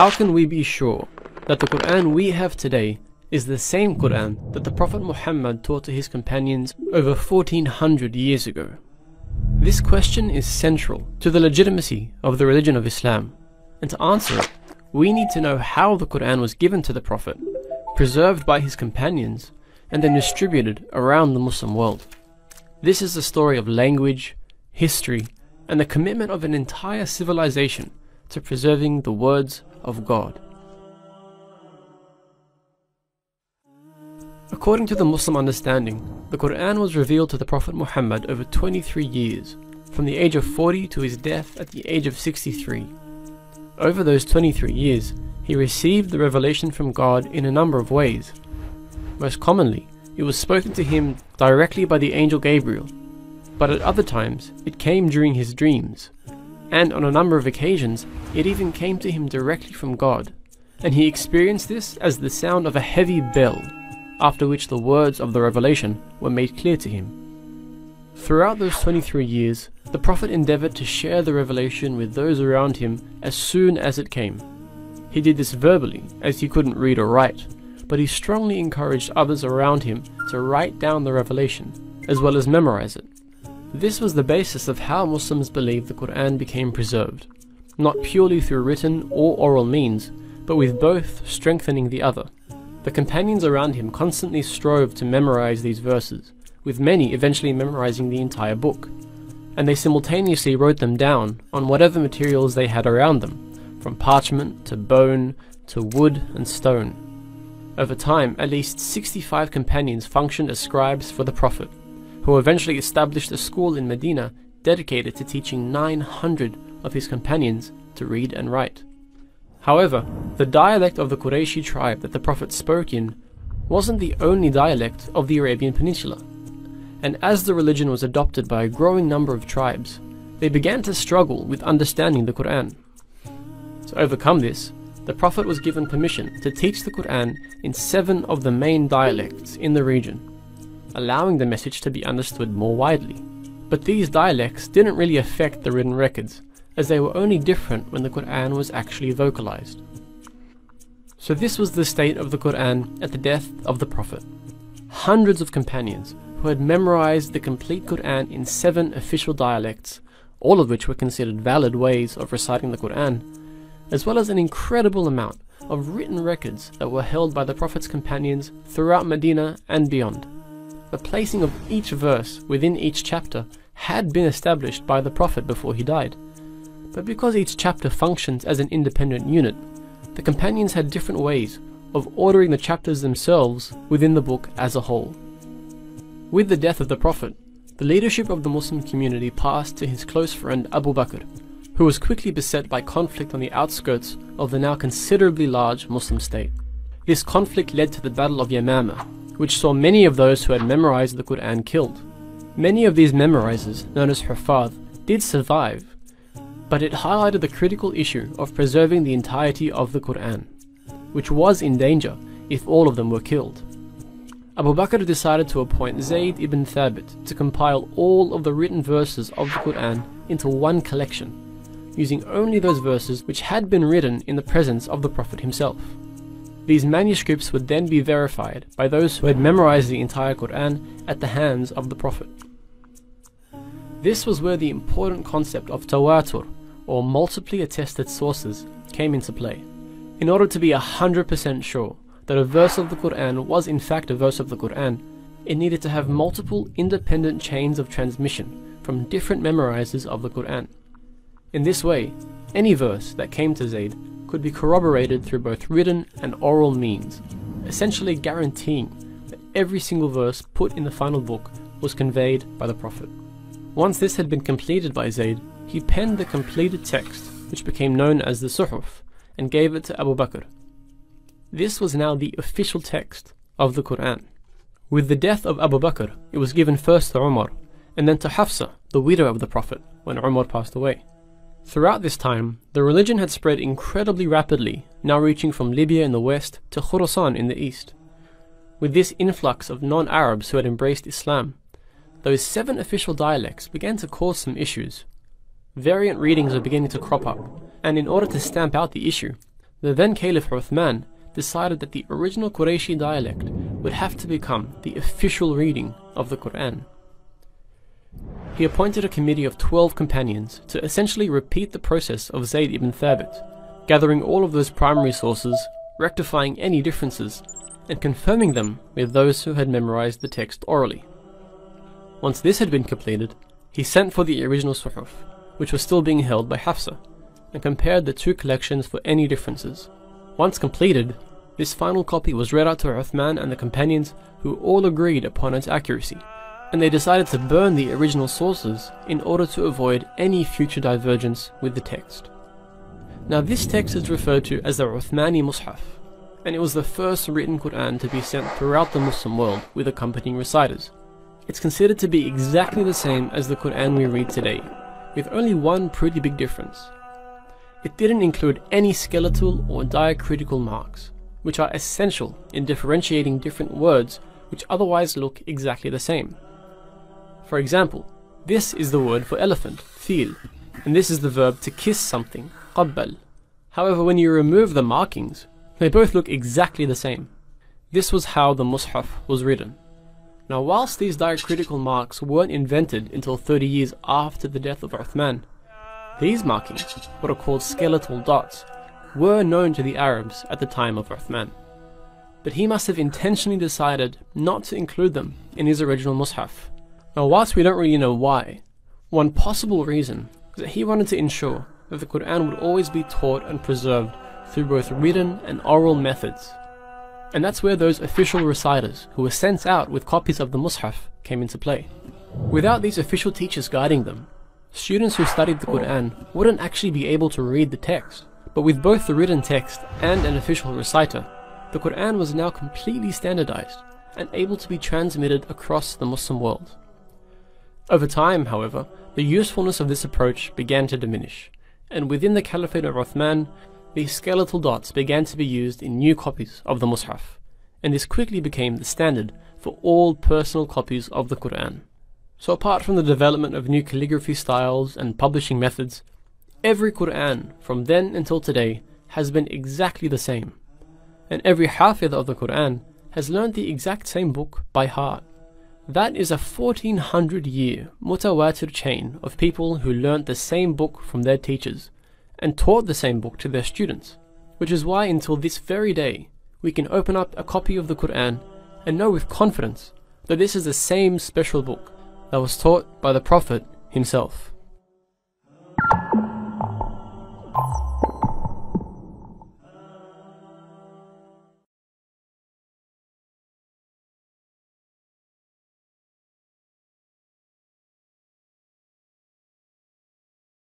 How can we be sure that the Qur'an we have today is the same Qur'an that the Prophet Muhammad taught to his companions over 1400 years ago? This question is central to the legitimacy of the religion of Islam, and to answer it, we need to know how the Qur'an was given to the Prophet, preserved by his companions, and then distributed around the Muslim world. This is the story of language, history, and the commitment of an entire civilization to preserving the words of God. According to the Muslim understanding, the Qur'an was revealed to the Prophet Muhammad over 23 years, from the age of 40 to his death at the age of 63. Over those 23 years, he received the revelation from God in a number of ways. Most commonly, it was spoken to him directly by the angel Gabriel, but at other times, it came during his dreams, and on a number of occasions, it even came to him directly from God, and he experienced this as the sound of a heavy bell, after which the words of the revelation were made clear to him. Throughout those 23 years, the Prophet endeavored to share the revelation with those around him as soon as it came. He did this verbally, as he couldn't read or write, but he strongly encouraged others around him to write down the revelation, as well as memorize it. This was the basis of how Muslims believe the Qur'an became preserved, not purely through written or oral means, but with both strengthening the other. The companions around him constantly strove to memorize these verses, with many eventually memorizing the entire book, and they simultaneously wrote them down on whatever materials they had around them, from parchment to bone to wood and stone. Over time, at least 65 companions functioned as scribes for the Prophet, who eventually established a school in Medina dedicated to teaching 900 of his companions to read and write. However, the dialect of the Qurayshi tribe that the Prophet spoke in wasn't the only dialect of the Arabian Peninsula, and as the religion was adopted by a growing number of tribes, they began to struggle with understanding the Qur'an. To overcome this, the Prophet was given permission to teach the Qur'an in 7 of the main dialects in the region, allowing the message to be understood more widely. But these dialects didn't really affect the written records, as they were only different when the Qur'an was actually vocalized. So this was the state of the Qur'an at the death of the Prophet. Hundreds of companions who had memorized the complete Qur'an in 7 official dialects, all of which were considered valid ways of reciting the Qur'an, as well as an incredible amount of written records that were held by the Prophet's companions throughout Medina and beyond. The placing of each verse within each chapter had been established by the Prophet before he died. But because each chapter functions as an independent unit, the companions had different ways of ordering the chapters themselves within the book as a whole. With the death of the Prophet, the leadership of the Muslim community passed to his close friend Abu Bakr, who was quickly beset by conflict on the outskirts of the now considerably large Muslim state. This conflict led to the Battle of Yamama, which saw many of those who had memorized the Qur'an killed. Many of these memorizers, known as Huffaz, did survive, but it highlighted the critical issue of preserving the entirety of the Qur'an, which was in danger if all of them were killed. Abu Bakr decided to appoint Zayd ibn Thabit to compile all of the written verses of the Qur'an into one collection, using only those verses which had been written in the presence of the Prophet himself. These manuscripts would then be verified by those who had memorized the entire Qur'an at the hands of the Prophet. This was where the important concept of tawatur, or multiply attested sources, came into play. In order to be 100% sure that a verse of the Qur'an was in fact a verse of the Qur'an, it needed to have multiple independent chains of transmission from different memorizers of the Qur'an. In this way, any verse that came to Zayd could be corroborated through both written and oral means, essentially guaranteeing that every single verse put in the final book was conveyed by the Prophet. Once this had been completed by Zayd, he penned the completed text, which became known as the Suhuf, and gave it to Abu Bakr. This was now the official text of the Qur'an. With the death of Abu Bakr, it was given first to Umar, and then to Hafsa, the widow of the Prophet, when Umar passed away. Throughout this time, the religion had spread incredibly rapidly, now reaching from Libya in the west to Khurasan in the east. With this influx of non-Arabs who had embraced Islam, those 7 official dialects began to cause some issues. Variant readings were beginning to crop up, and in order to stamp out the issue, The then Caliph Uthman decided that the original Qurayshi dialect would have to become the official reading of the Qur'an. He appointed a committee of 12 companions to essentially repeat the process of Zayd ibn Thabit, gathering all of those primary sources, rectifying any differences, and confirming them with those who had memorized the text orally. Once this had been completed, he sent for the original Suhuf, which was still being held by Hafsa, and compared the two collections for any differences. Once completed, this final copy was read out to Uthman and the companions, who all agreed upon its accuracy, and they decided to burn the original sources in order to avoid any future divergence with the text. Now this text is referred to as the Uthmani Mus'haf, and it was the first written Qur'an to be sent throughout the Muslim world with accompanying reciters. It's considered to be exactly the same as the Qur'an we read today, with only one pretty big difference. It didn't include any skeletal or diacritical marks, which are essential in differentiating different words which otherwise look exactly the same. For example, this is the word for elephant, fil, and this is the verb to kiss something, qabbal. However, when you remove the markings, they both look exactly the same. This was how the Mus'haf was written. Now, whilst these diacritical marks weren't invented until 30 years after the death of Uthman, these markings, what are called skeletal dots, were known to the Arabs at the time of Uthman. But he must have intentionally decided not to include them in his original Mus'haf. Now, whilst we don't really know why, one possible reason is that he wanted to ensure that the Qur'an would always be taught and preserved through both written and oral methods. And that's where those official reciters who were sent out with copies of the Mus'haf came into play. Without these official teachers guiding them, students who studied the Qur'an wouldn't actually be able to read the text. But with both the written text and an official reciter, the Qur'an was now completely standardized and able to be transmitted across the Muslim world. Over time, however, the usefulness of this approach began to diminish, and within the Caliphate of Uthman, these skeletal dots began to be used in new copies of the Mus'haf, and this quickly became the standard for all personal copies of the Qur'an. So apart from the development of new calligraphy styles and publishing methods, every Qur'an from then until today has been exactly the same, and every Hafidh of the Qur'an has learned the exact same book by heart. That is a 1400-year mutawatir chain of people who learnt the same book from their teachers and taught the same book to their students, which is why until this very day we can open up a copy of the Qur'an and know with confidence that this is the same special book that was taught by the Prophet himself.